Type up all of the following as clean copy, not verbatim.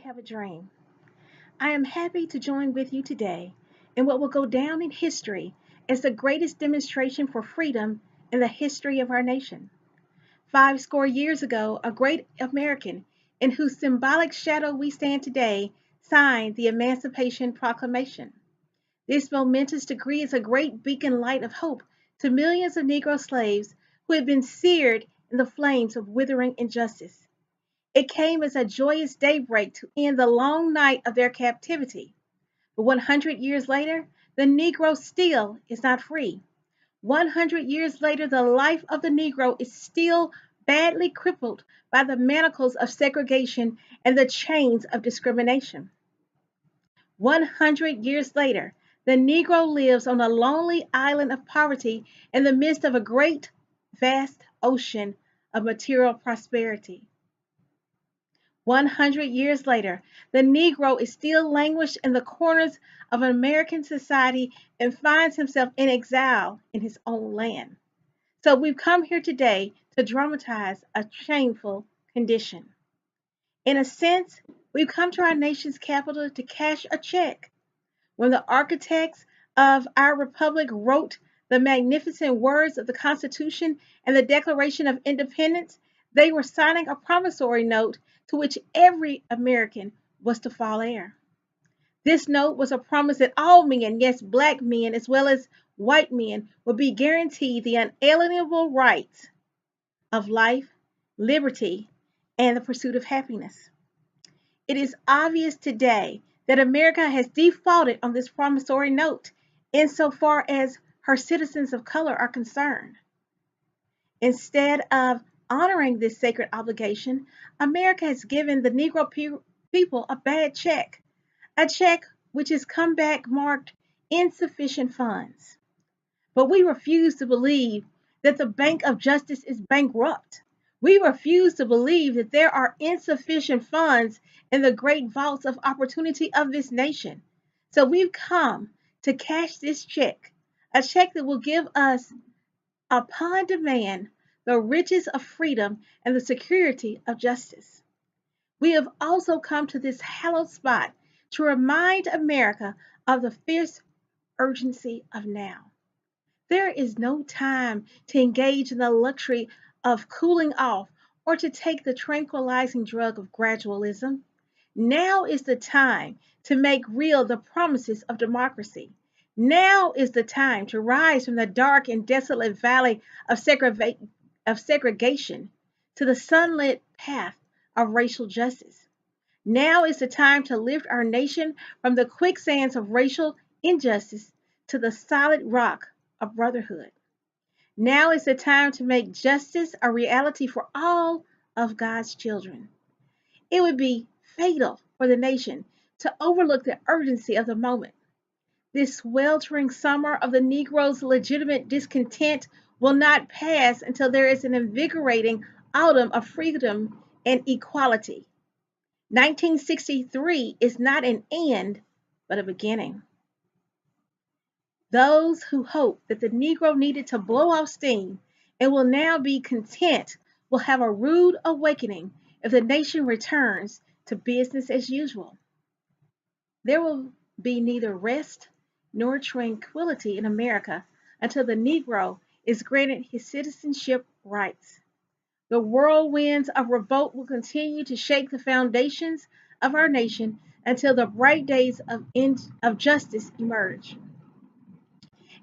have a dream. I am happy to join with you today in what will go down in history as the greatest demonstration for freedom in the history of our nation. 50 years ago, a great American in whose symbolic shadow we stand today signed the Emancipation Proclamation. This momentous decree is a great beacon light of hope to millions of Negro slaves who had been seared in the flames of withering injustice. It came as a joyous daybreak to end the long night of their captivity. But 100 years later, the Negro still is not free. 100 years later, the life of the Negro is still badly crippled by the manacles of segregation and the chains of discrimination. 100 years later, the Negro lives on a lonely island of poverty in the midst of a great, vast ocean of material prosperity. 100 years later, the Negro is still languished in the corners of American society and finds himself in exile in his own land. So we've come here today to dramatize a shameful condition. In a sense, we've come to our nation's capital to cash a check. When the architects of our republic wrote the magnificent words of the Constitution and the Declaration of Independence, they were signing a promissory note to which every American was to fall heir. This note was a promise that all men, yes, black men as well as white men, would be guaranteed the unalienable rights of life, liberty, and the pursuit of happiness. It is obvious today that America has defaulted on this promissory note insofar as her citizens of color are concerned. Instead of honoring this sacred obligation, America has given the Negro people a bad check, a check which has come back marked insufficient funds. But we refuse to believe that the Bank of Justice is bankrupt. We refuse to believe that there are insufficient funds in the great vaults of opportunity of this nation. So we've come to cash this check, a check that will give us, upon demand, the riches of freedom and the security of justice. We have also come to this hallowed spot to remind America of the fierce urgency of now. There is no time to engage in the luxury of cooling off or to take the tranquilizing drug of gradualism. Now is the time to make real the promises of democracy. Now is the time to rise from the dark and desolate valley of, segregation to the sunlit path of racial justice. Now is the time to lift our nation from the quicksands of racial injustice to the solid rock of brotherhood. Now is the time to make justice a reality for all of God's children. It would be fatal for the nation to overlook the urgency of the moment. This sweltering summer of the Negro's legitimate discontent will not pass until there is an invigorating autumn of freedom and equality. 1963 is not an end, but a beginning. Those who hoped that the Negro needed to blow off steam and will now be content will have a rude awakening if the nation returns to business as usual. There will be neither rest nor tranquility in America until the Negro is granted his citizenship rights. The whirlwinds of revolt will continue to shake the foundations of our nation until the bright days of justice emerge.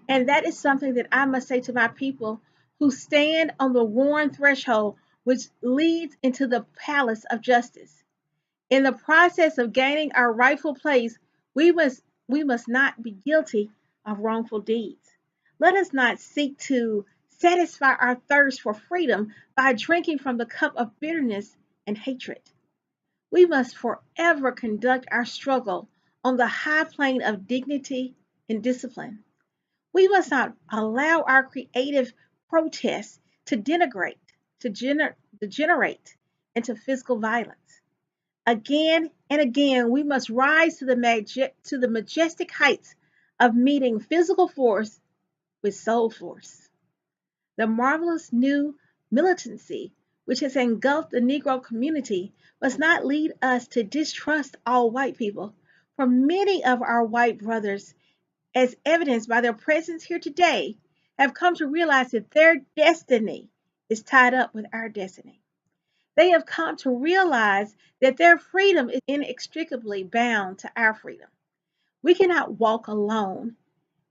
And that is something that I must say to my people who stand on the worn threshold which leads into the palace of justice. In the process of gaining our rightful place, we must not be guilty of wrongful deeds. Let us not seek to satisfy our thirst for freedom by drinking from the cup of bitterness and hatred. We must forever conduct our struggle on the high plane of dignity and discipline. We must not allow our creative protests to degenerate into physical violence. Again and again, we must rise to the majestic heights of meeting physical force with soul force. The marvelous new militancy which has engulfed the Negro community, must not lead us to distrust all white people. For many of our white brothers, as evidenced by their presence here today, have come to realize that their destiny is tied up with our destiny. They have come to realize that their freedom is inextricably bound to our freedom. We cannot walk alone,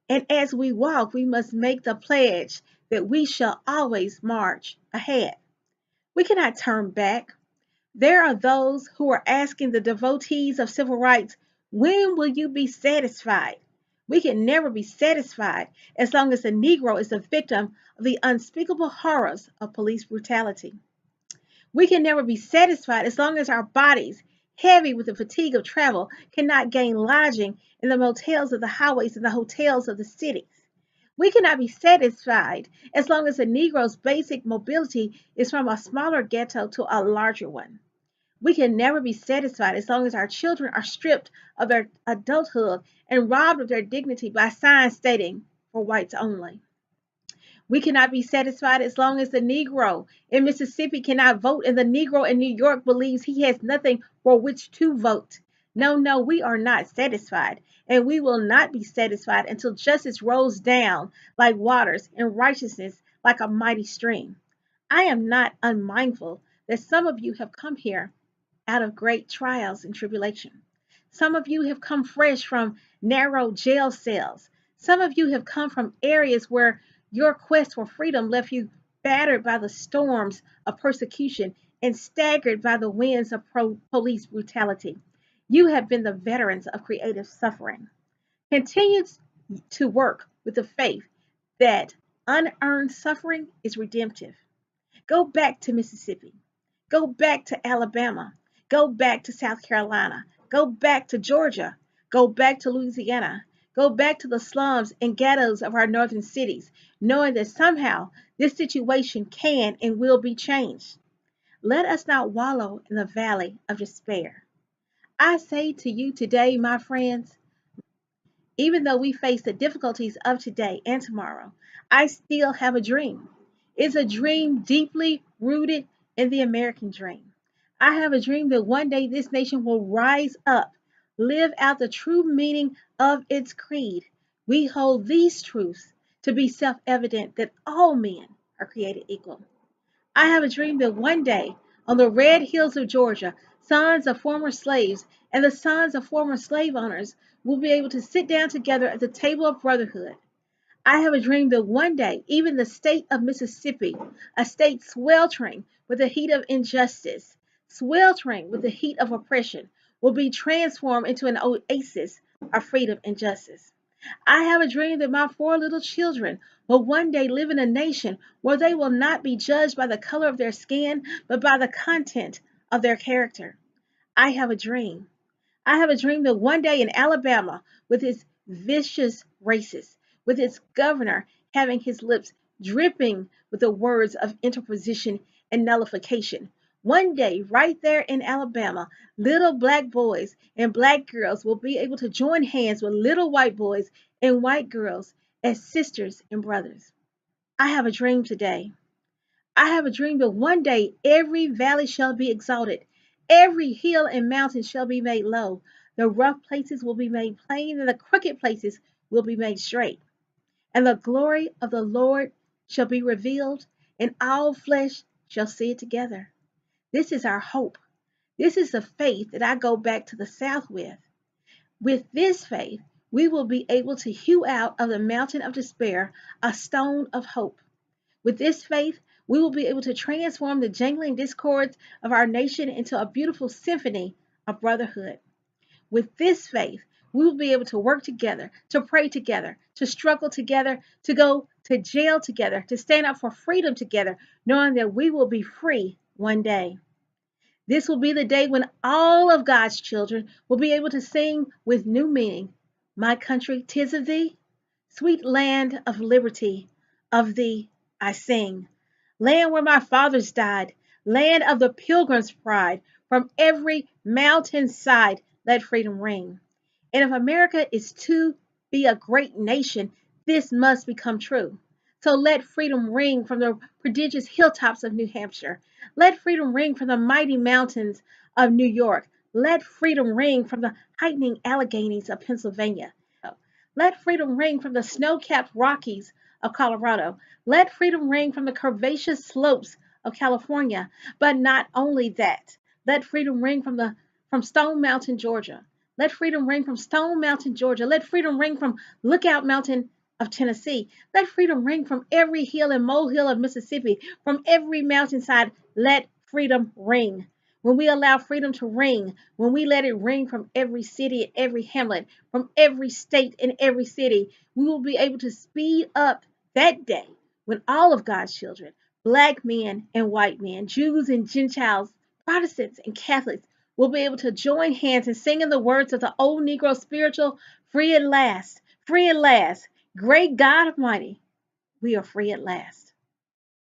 and as we walk, we must make the pledge that we shall always march ahead. We cannot turn back. There are those who are asking the devotees of civil rights, when will you be satisfied? We can never be satisfied as long as the Negro is the victim of the unspeakable horrors of police brutality. We can never be satisfied as long as our bodies, heavy with the fatigue of travel, cannot gain lodging in the motels of the highways and the hotels of the cities. We cannot be satisfied as long as the Negro's basic mobility is from a smaller ghetto to a larger one. We can never be satisfied as long as our children are stripped of their adulthood and robbed of their dignity by signs stating, for whites only. We cannot be satisfied as long as the Negro in Mississippi cannot vote and the Negro in New York believes he has nothing for which to vote. No, no, we are not satisfied, and we will not be satisfied until justice rolls down like waters and righteousness like a mighty stream. I am not unmindful that some of you have come here out of great trials and tribulation. Some of you have come fresh from narrow jail cells. Some of you have come from areas where your quest for freedom left you battered by the storms of persecution and staggered by the winds of police brutality. You have been the veterans of creative suffering. Continue to work with the faith that unearned suffering is redemptive. Go back to Mississippi. Go back to Alabama. Go back to South Carolina. Go back to Georgia. Go back to Louisiana. Go back to the slums and ghettos of our northern cities, knowing that somehow this situation can and will be changed. Let us not wallow in the valley of despair. I say to you today, my friends, even though we face the difficulties of today and tomorrow, I still have a dream. It's a dream deeply rooted in the American dream. I have a dream that one day this nation will rise up, live out the true meaning of its creed. We hold these truths to be self evident that all men are created equal. I have a dream that one day, on the red hills of Georgia, sons of former slaves and the sons of former slave owners will be able to sit down together at the table of brotherhood. I have a dream that one day, even the state of Mississippi, a state sweltering with the heat of injustice, sweltering with the heat of oppression, will be transformed into an oasis of freedom and justice. I have a dream that my four little children will one day live in a nation where they will not be judged by the color of their skin, but by the content of their character. I have a dream. I have a dream that one day in Alabama, with its vicious racists, with its governor having his lips dripping with the words of interposition and nullification, one day, right there in Alabama, little black boys and black girls will be able to join hands with little white boys and white girls as sisters and brothers. I have a dream today. I have a dream that one day every valley shall be exalted, every hill and mountain shall be made low, the rough places will be made plain, and the crooked places will be made straight. And the glory of the Lord shall be revealed, and all flesh shall see it together. This is our hope. This is the faith that I go back to the South with. With this faith, we will be able to hew out of the mountain of despair a stone of hope. With this faith, we will be able to transform the jangling discords of our nation into a beautiful symphony of brotherhood. With this faith, we will be able to work together, to pray together, to struggle together, to go to jail together, to stand up for freedom together, knowing that we will be free one day. This will be the day when all of God's children will be able to sing with new meaning, my country, 'tis of thee, sweet land of liberty, of thee I sing. Land where my fathers died, land of the pilgrim's pride, from every mountain side let freedom ring. And if America is to be a great nation, this must become true. So let freedom ring from the prodigious hilltops of New Hampshire. Let freedom ring from the mighty mountains of New York. Let freedom ring from the heightening Alleghanies of Pennsylvania. Let freedom ring from the snow-capped Rockies of Colorado. Let freedom ring from the curvaceous slopes of California. But not only that, let freedom ring from Stone Mountain, Georgia. Let freedom ring from Stone Mountain, Georgia. Let freedom ring from Lookout Mountain of Tennessee. Let freedom ring from every hill and molehill of Mississippi, from every mountainside. Let freedom ring. When we allow freedom to ring, when we let it ring from every city and every hamlet, from every state and every city, we will be able to speed up that day when all of God's children, black men and white men, Jews and Gentiles, Protestants and Catholics, will be able to join hands and sing in the words of the old Negro spiritual, free at last, great God Almighty, we are free at last.